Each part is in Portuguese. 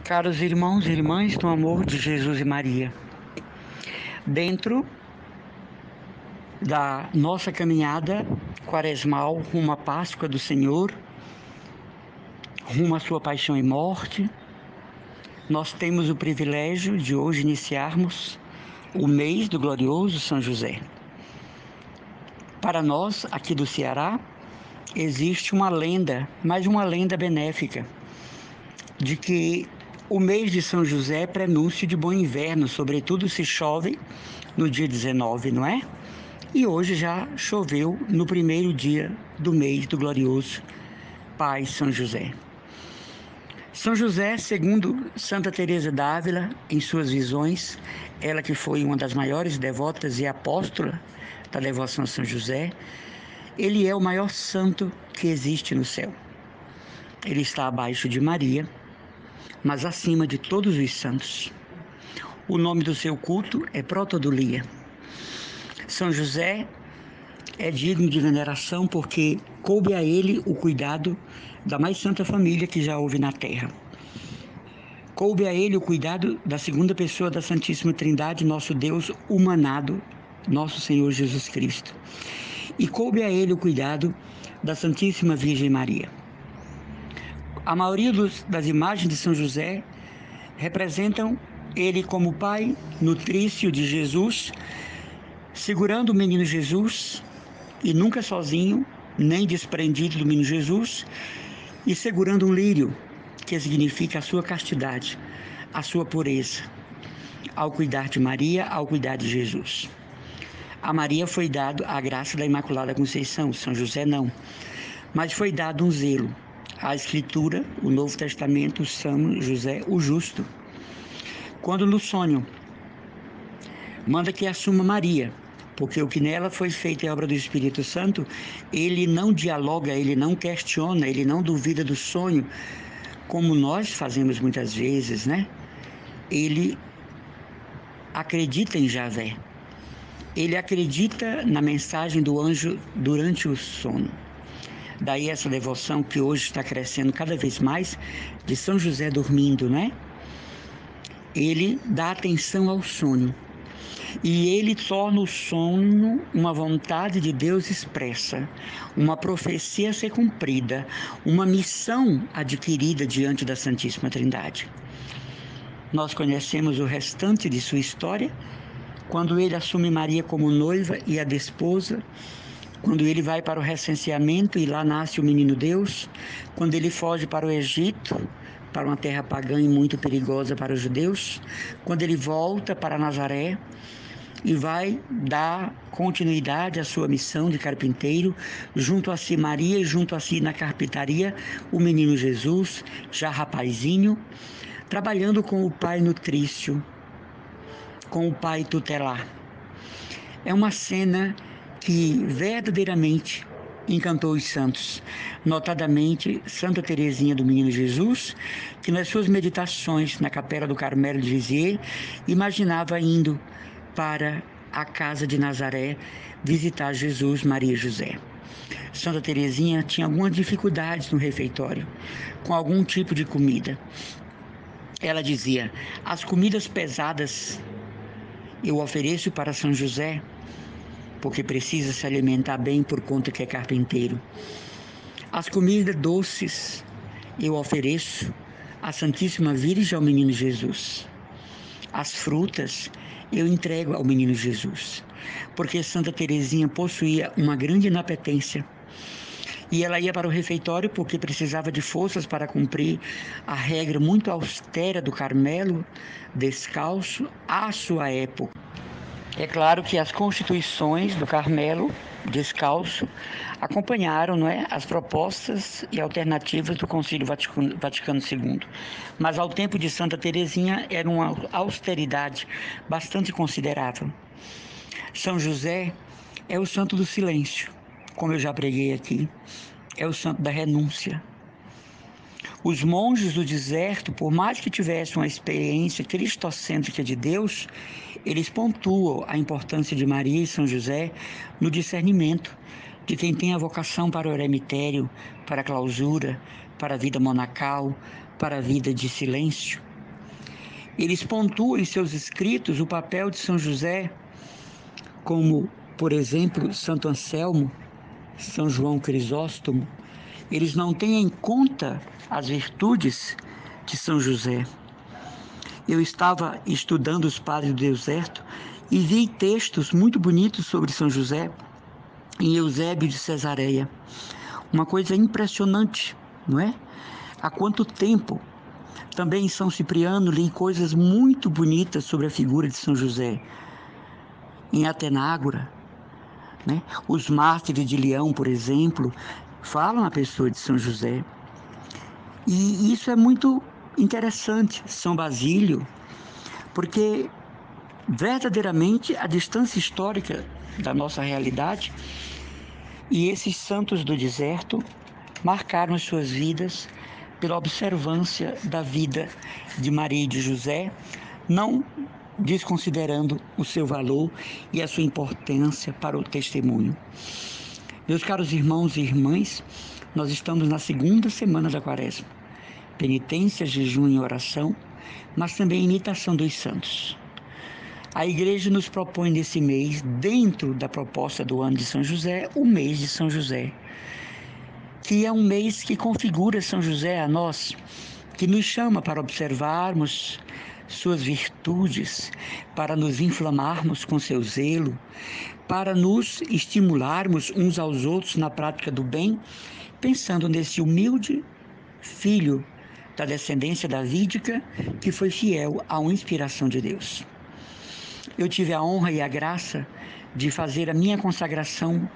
Caros irmãos e irmãs no amor de Jesus e Maria, dentro da nossa caminhada quaresmal rumo à Páscoa do Senhor, rumo à sua paixão e morte, nós temos o privilégio de hoje iniciarmos o mês do glorioso São José. Para nós, aqui do Ceará, existe uma lenda, mas uma lenda benéfica, de que o mês de São José é prenúncio de bom inverno, sobretudo se chove no dia 19, não é? E hoje já choveu no primeiro dia do mês do glorioso Pai São José. São José, segundo Santa Teresa d'Ávila, em suas visões, ela que foi uma das maiores devotas e apóstola da devoção a São José, ele é o maior santo que existe no céu. Ele está abaixo de Maria, mas acima de todos os santos. O nome do seu culto é Protodulia. São José é digno de veneração porque coube a ele o cuidado da mais santa família que já houve na terra. Coube a ele o cuidado da segunda pessoa da Santíssima Trindade, nosso Deus humanado, nosso Senhor Jesus Cristo. E coube a ele o cuidado da Santíssima Virgem Maria. A maioria das imagens de São José representam ele como pai nutrício de Jesus, segurando o menino Jesus, e nunca sozinho, nem desprendido do menino Jesus, e segurando um lírio, que significa a sua castidade, a sua pureza, ao cuidar de Maria, ao cuidar de Jesus. A Maria foi dado a graça da Imaculada Conceição, São José não, mas foi dado um zelo. A Escritura, o Novo Testamento, São José o Justo. Quando no sonho manda que assuma Maria, porque o que nela foi feito é obra do Espírito Santo, ele não dialoga, ele não questiona, ele não duvida do sonho, como nós fazemos muitas vezes, né? Ele acredita em Javé. Ele acredita na mensagem do anjo durante o sono. Daí essa devoção que hoje está crescendo cada vez mais, de São José dormindo, né? Ele dá atenção ao sonho. E ele torna o sonho uma vontade de Deus expressa, uma profecia a ser cumprida, uma missão adquirida diante da Santíssima Trindade. Nós conhecemos o restante de sua história, quando ele assume Maria como noiva e a desposa, quando ele vai para o recenseamento e lá nasce o menino Deus, quando ele foge para o Egito, para uma terra pagã e muito perigosa para os judeus, quando ele volta para Nazaré e vai dar continuidade à sua missão de carpinteiro, junto a si Maria e junto a si na carpintaria, o menino Jesus, já rapazinho, trabalhando com o pai nutrício, com o pai tutelar. É uma cena que verdadeiramente encantou os santos, notadamente Santa Teresinha do Menino Jesus, que nas suas meditações na Capela do Carmelo de Lisieux imaginava indo para a casa de Nazaré visitar Jesus, Maria e José. Santa Teresinha tinha algumas dificuldades no refeitório, com algum tipo de comida. Ela dizia: as comidas pesadas eu ofereço para São José, porque precisa se alimentar bem por conta que é carpinteiro. As comidas doces eu ofereço à Santíssima Virgem e ao Menino Jesus. As frutas eu entrego ao Menino Jesus, porque Santa Teresinha possuía uma grande inapetência. E ela ia para o refeitório porque precisava de forças para cumprir a regra muito austera do Carmelo, descalço, à sua época. É claro que as constituições do Carmelo, descalço, acompanharam, não é, as propostas e alternativas do Concílio Vaticano II. Mas ao tempo de Santa Teresinha era uma austeridade bastante considerável. São José é o santo do silêncio, como eu já preguei aqui, é o santo da renúncia. Os monges do deserto, por mais que tivessem uma experiência cristocêntrica de Deus, eles pontuam a importância de Maria e São José no discernimento de quem tem a vocação para o eremitério, para a clausura, para a vida monacal, para a vida de silêncio. Eles pontuam em seus escritos o papel de São José, como, por exemplo, Santo Anselmo, São João Crisóstomo. Eles não têm em conta as virtudes de São José. Eu estava estudando os Padres do Deserto e vi textos muito bonitos sobre São José em Eusébio de Cesareia. Uma coisa impressionante, não é? Há quanto tempo? Também em São Cipriano li coisas muito bonitas sobre a figura de São José. Em Atenágora, né? Os mártires de Leão, por exemplo, falam a pessoa de São José. E isso é muito interessante, São Basílio, porque verdadeiramente a distância histórica da nossa realidade e esses santos do deserto marcaram as suas vidas pela observância da vida de Maria e de José, não desconsiderando o seu valor e a sua importância para o testemunho. Meus caros irmãos e irmãs, nós estamos na segunda semana da Quaresma. Penitência, jejum e oração, mas também imitação dos santos. A Igreja nos propõe nesse mês, dentro da proposta do ano de São José, o mês de São José, que é um mês que configura São José a nós, que nos chama para observarmos suas virtudes, para nos inflamarmos com seu zelo, para nos estimularmos uns aos outros na prática do bem, pensando nesse humilde filho da descendência davídica que foi fiel à inspiração de Deus. Eu tive a honra e a graça de fazer a minha consagração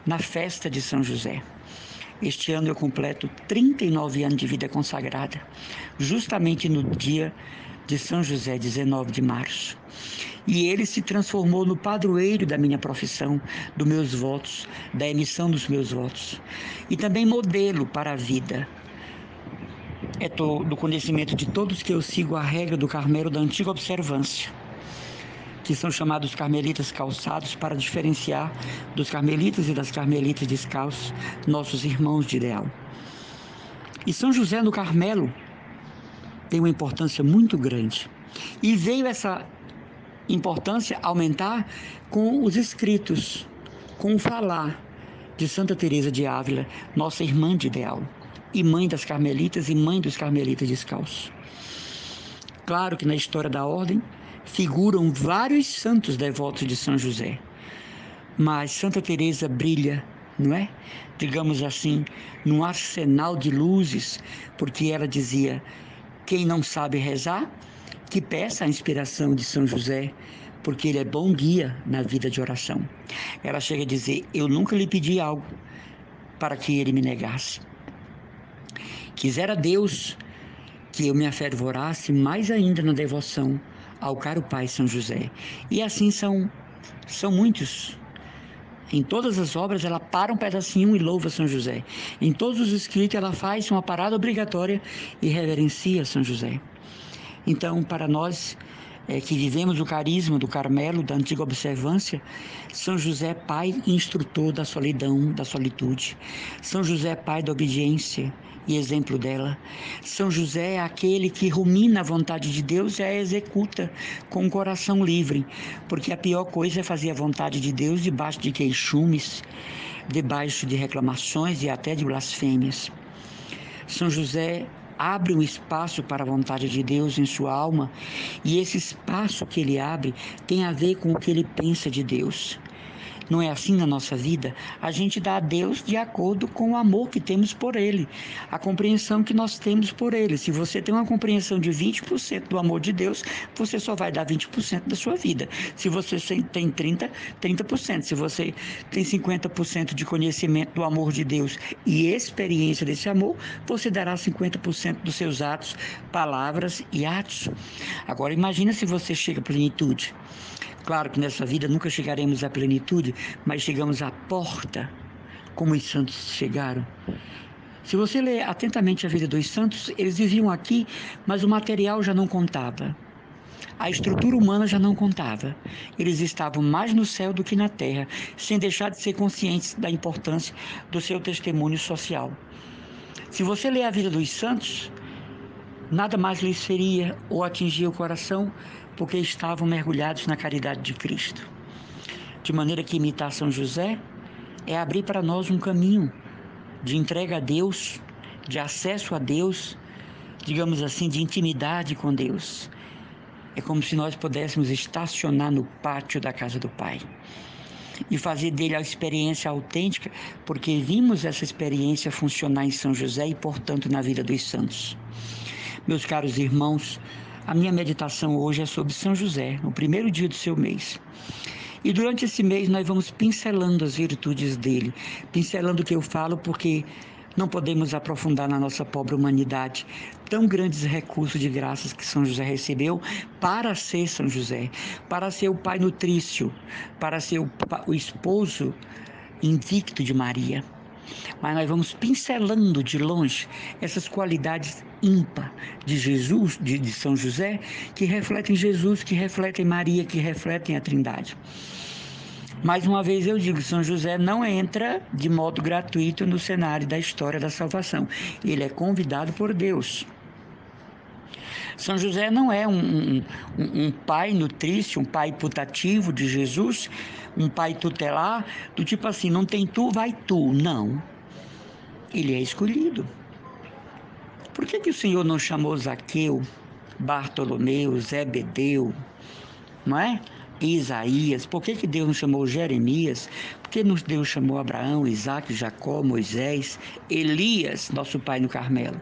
na festa de São José. Este ano eu completo 39 anos de vida consagrada, justamente no dia de São José, 19 de março. E ele se transformou no padroeiro da minha profissão, dos meus votos, da emissão dos meus votos. E também modelo para a vida. É do conhecimento de todos que eu sigo a regra do Carmelo da antiga observância, que são chamados carmelitas calçados, para diferenciar dos carmelitas e das carmelitas descalços, nossos irmãos de ideal. E São José no Carmelo tem uma importância muito grande. E veio essa importância aumentar com os escritos, com o falar de Santa Teresa de Ávila, nossa irmã de ideal, e mãe das carmelitas e mãe dos carmelitas descalços. Claro que na história da ordem figuram vários santos devotos de São José, mas Santa Teresa brilha, não é? Digamos assim, num arsenal de luzes, porque ela dizia: quem não sabe rezar, que peça a inspiração de São José, porque ele é bom guia na vida de oração. Ela chega a dizer: eu nunca lhe pedi algo para que ele me negasse. Quisera Deus que eu me afervorasse mais ainda na devoção ao caro Pai São José. E assim são muitos. Em todas as obras ela para um pedacinho e louva São José. Em todos os escritos ela faz uma parada obrigatória e reverencia São José. Então, para nós que vivemos o carisma do Carmelo, da antiga observância, São José Pai e instrutor da solidão, da solitude. São José Pai da obediência e exemplo dela. São José é aquele que rumina a vontade de Deus e a executa com o coração livre, porque a pior coisa é fazer a vontade de Deus debaixo de queixumes, debaixo de reclamações e até de blasfêmias. São José abre um espaço para a vontade de Deus em sua alma, e esse espaço que ele abre tem a ver com o que ele pensa de Deus. Não é assim na nossa vida? A gente dá a Deus de acordo com o amor que temos por Ele, a compreensão que nós temos por Ele. Se você tem uma compreensão de 20% do amor de Deus, você só vai dar 20% da sua vida. Se você tem 30%. Se você tem 50% de conhecimento do amor de Deus e experiência desse amor, você dará 50% dos seus atos, palavras e atos. Agora imagina se você chega à plenitude. Claro que nessa vida nunca chegaremos à plenitude, mas chegamos à porta, como os santos chegaram. Se você ler atentamente a vida dos santos, eles viviam aqui, mas o material já não contava. A estrutura humana já não contava. Eles estavam mais no céu do que na terra, sem deixar de ser conscientes da importância do seu testemunho social. Se você ler a vida dos santos, nada mais lhes feria ou atingia o coração, porque estavam mergulhados na caridade de Cristo. De maneira que imitar São José é abrir para nós um caminho de entrega a Deus, de acesso a Deus, digamos assim, de intimidade com Deus. É como se nós pudéssemos estacionar no pátio da casa do Pai e fazer dele a experiência autêntica, porque vimos essa experiência funcionar em São José e, portanto, na vida dos santos. Meus caros irmãos, a minha meditação hoje é sobre São José, no primeiro dia do seu mês. E durante esse mês nós vamos pincelando as virtudes dele, pincelando o que eu falo porque não podemos aprofundar na nossa pobre humanidade tão grandes recursos de graças que São José recebeu para ser São José, para ser o pai nutrício, para ser o esposo invicto de Maria. Mas nós vamos pincelando de longe essas qualidades ímpar de Jesus, de São José, que refletem Jesus, que refletem Maria, que refletem a Trindade. Mais uma vez eu digo, São José não entra de modo gratuito no cenário da história da salvação. Ele é convidado por Deus. São José não é um pai nutrício, um pai putativo de Jesus, um pai tutelar, do tipo assim, não tem tu, vai tu. Não. Ele é escolhido. Por que o Senhor não chamou Zaqueu, Bartolomeu, Zebedeu, não é? Isaías? Por que Deus não chamou Jeremias? Por que Deus chamou Abraão, Isaac, Jacó, Moisés, Elias, nosso pai no Carmelo?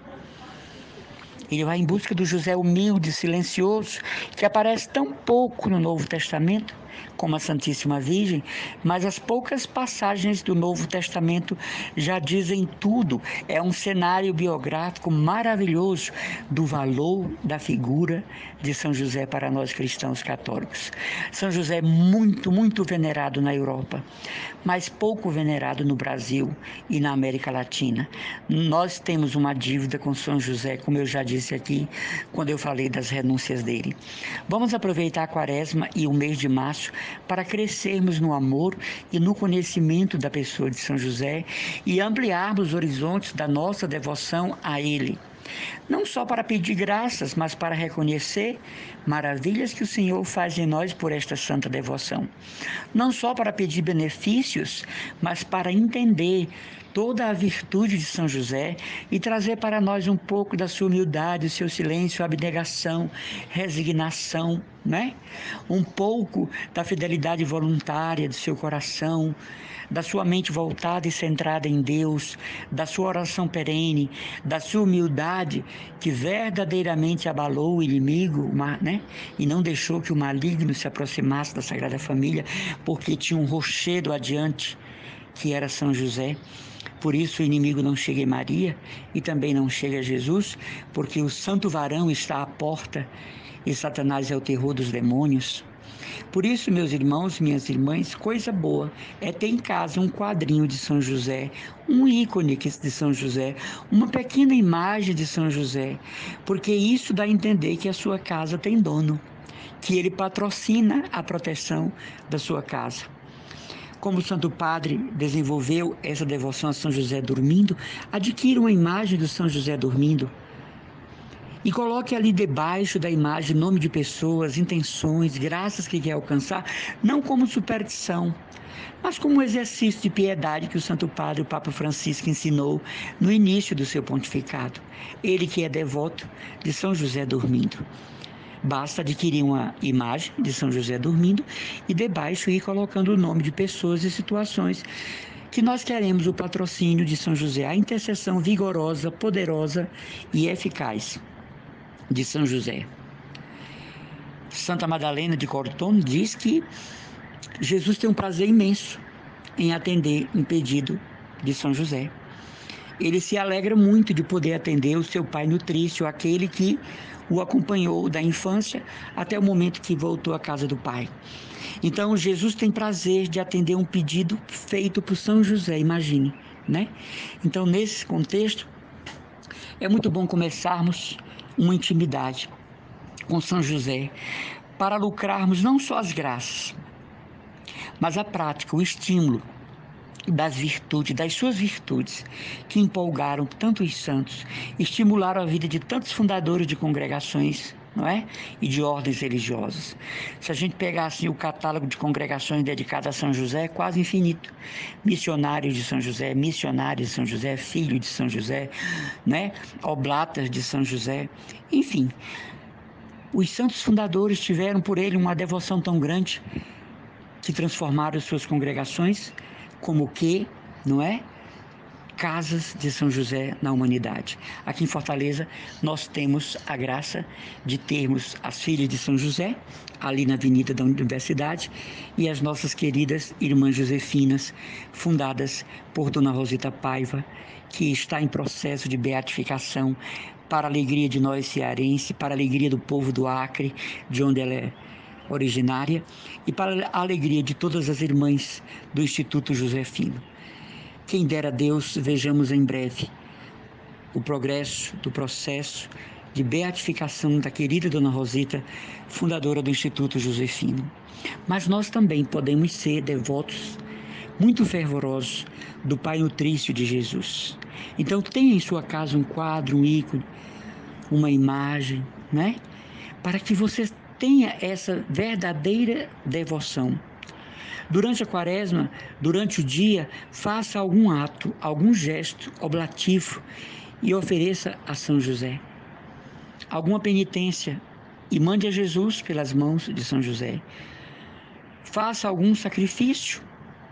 Ele vai em busca do José humilde, silencioso, que aparece tão pouco no Novo Testamento, como a Santíssima Virgem, mas as poucas passagens do Novo Testamento já dizem tudo. É um cenário biográfico maravilhoso do valor da figura de São José para nós cristãos católicos. São José é muito, muito venerado na Europa, mas pouco venerado no Brasil e na América Latina. Nós temos uma dívida com São José, como eu já disse aqui, quando eu falei das renúncias dele. Vamos aproveitar a Quaresma e o mês de março para crescermos no amor e no conhecimento da pessoa de São José e ampliarmos os horizontes da nossa devoção a ele. Não só para pedir graças, mas para reconhecer maravilhas que o Senhor faz em nós por esta santa devoção. Não só para pedir benefícios, mas para entender toda a virtude de São José e trazer para nós um pouco da sua humildade, o seu silêncio, abnegação, resignação, né? Um pouco da fidelidade voluntária do seu coração, da sua mente voltada e centrada em Deus, da sua oração perene, da sua humildade que verdadeiramente abalou o inimigo, né? E não deixou que o maligno se aproximasse da Sagrada Família, porque tinha um rochedo adiante, que era São José. Por isso o inimigo não chega em Maria e também não chega a Jesus, porque o santo varão está à porta e Satanás é o terror dos demônios. Por isso, meus irmãos, minhas irmãs, coisa boa é ter em casa um quadrinho de São José, um ícone de São José, uma pequena imagem de São José, porque isso dá a entender que a sua casa tem dono, que ele patrocina a proteção da sua casa. Como o Santo Padre desenvolveu essa devoção a São José dormindo, adquira uma imagem do São José dormindo e coloque ali debaixo da imagem nome de pessoas, intenções, graças que quer alcançar, não como superstição, mas como um exercício de piedade que o Santo Padre, o Papa Francisco, ensinou no início do seu pontificado. Ele que é devoto de São José dormindo. Basta adquirir uma imagem de São José dormindo e debaixo ir colocando o nome de pessoas e situações que nós queremos o patrocínio de São José, a intercessão vigorosa, poderosa e eficaz de São José. Santa Madalena de Cortona diz que Jesus tem um prazer imenso em atender um pedido de São José. Ele se alegra muito de poder atender o seu pai nutrício, aquele que o acompanhou da infância até o momento que voltou à casa do pai. Então, Jesus tem prazer de atender um pedido feito por São José, imagine, né? Então, nesse contexto, é muito bom começarmos uma intimidade com São José para lucrarmos não só as graças, mas a prática, o estímulo das virtudes, das suas virtudes, que empolgaram tantos santos, estimularam a vida de tantos fundadores de congregações, não é? E de ordens religiosas. Se a gente pegar assim o catálogo de congregações dedicadas a São José, é quase infinito. Missionários de São José, missionários de São José, filho de São José, né? Oblatas de São José, enfim. Os santos fundadores tiveram por ele uma devoção tão grande que transformaram suas congregações como que, não é? Casas de São José na humanidade. Aqui em Fortaleza, nós temos a graça de termos as filhas de São José, ali na Avenida da Universidade, e as nossas queridas Irmãs Josefinas, fundadas por Dona Rosita Paiva, que está em processo de beatificação para a alegria de nós cearenses, para a alegria do povo do Acre, de onde ela é originária, e para a alegria de todas as irmãs do Instituto Josefino. Quem dera Deus, vejamos em breve o progresso do processo de beatificação da querida Dona Rosita, fundadora do Instituto Josefino. Mas nós também podemos ser devotos muito fervorosos do Pai Nutrício de Jesus. Então tenha em sua casa um quadro, um ícone, uma imagem, né? Para que você tenha essa verdadeira devoção. Durante a quaresma, durante o dia, faça algum ato, algum gesto oblativo e ofereça a São José alguma penitência e mande a Jesus pelas mãos de São José. Faça algum sacrifício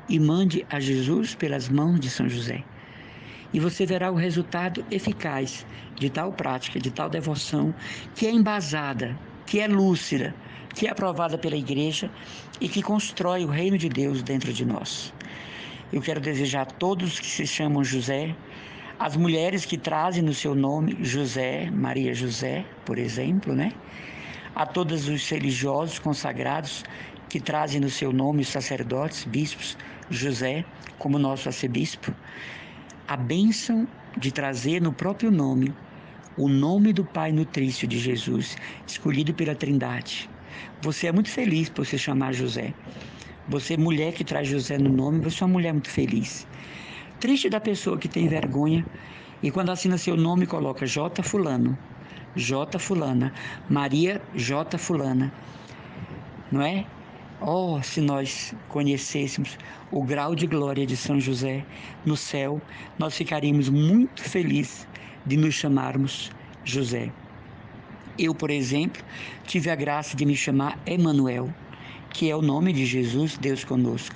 e mande a Jesus pelas mãos de São José. E você verá o resultado eficaz de tal prática, de tal devoção, que é embasada, que é lúcida, que é aprovada pela Igreja e que constrói o reino de Deus dentro de nós. Eu quero desejar a todos que se chamam José, as mulheres que trazem no seu nome José, Maria José, por exemplo, né? A todos os religiosos consagrados que trazem no seu nome os sacerdotes, bispos, José, como nosso arcebispo, a bênção de trazer no próprio nome o nome do Pai Nutrício de Jesus, escolhido pela Trindade. Você é muito feliz por se chamar José. Você, mulher que traz José no nome, você é uma mulher muito feliz. Triste da pessoa que tem vergonha e quando assina seu nome coloca J. Fulano, J. Fulana, Maria J. Fulana, não é? Oh, se nós conhecêssemos o grau de glória de São José no céu, nós ficaríamos muito felizes de nos chamarmos José. Eu, por exemplo, tive a graça de me chamar Emanuel, que é o nome de Jesus, Deus conosco.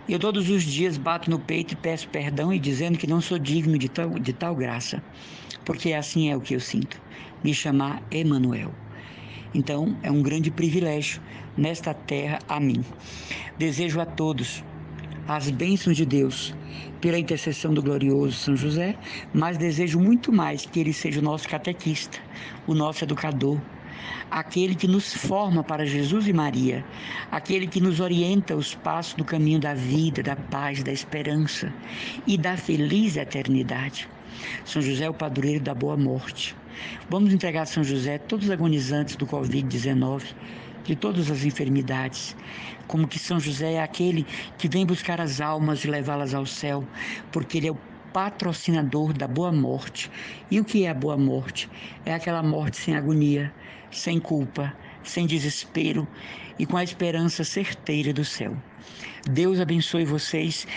Eu todos os dias bato no peito e peço perdão e dizendo que não sou digno de tal graça, porque assim é o que eu sinto, me chamar Emanuel. Então, é um grande privilégio nesta terra a mim. Desejo a todos as bênçãos de Deus pela intercessão do glorioso São José, mas desejo muito mais que ele seja o nosso catequista, o nosso educador, aquele que nos forma para Jesus e Maria, aquele que nos orienta os passos do caminho da vida, da paz, da esperança e da feliz eternidade. São José é o padroeiro da boa morte. Vamos entregar a São José todos os agonizantes do Covid-19, de todas as enfermidades, como que São José é aquele que vem buscar as almas e levá-las ao céu, porque ele é o patrocinador da boa morte. E o que é a boa morte? É aquela morte sem agonia, sem culpa, sem desespero e com a esperança certeira do céu. Deus abençoe vocês.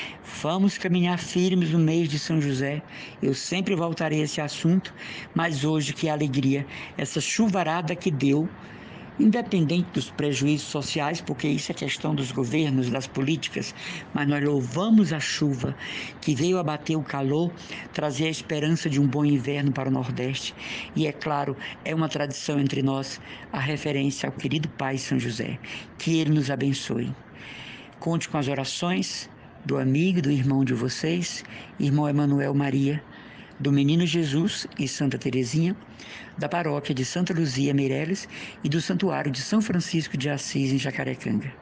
Vamos caminhar firmes no mês de São José. Eu sempre voltarei a esse assunto, mas hoje que alegria, essa chuvarada que deu, independente dos prejuízos sociais, porque isso é questão dos governos, das políticas, mas nós louvamos a chuva que veio abater o calor, trazer a esperança de um bom inverno para o Nordeste. E é claro, é uma tradição entre nós a referência ao querido Pai São José. Que ele nos abençoe. Conte com as orações do amigo e do irmão de vocês, irmão Emanuel Maria, do Menino Jesus e Santa Teresinha, da paróquia de Santa Luzia Meireles e do Santuário de São Francisco de Assis, em Jacarecanga.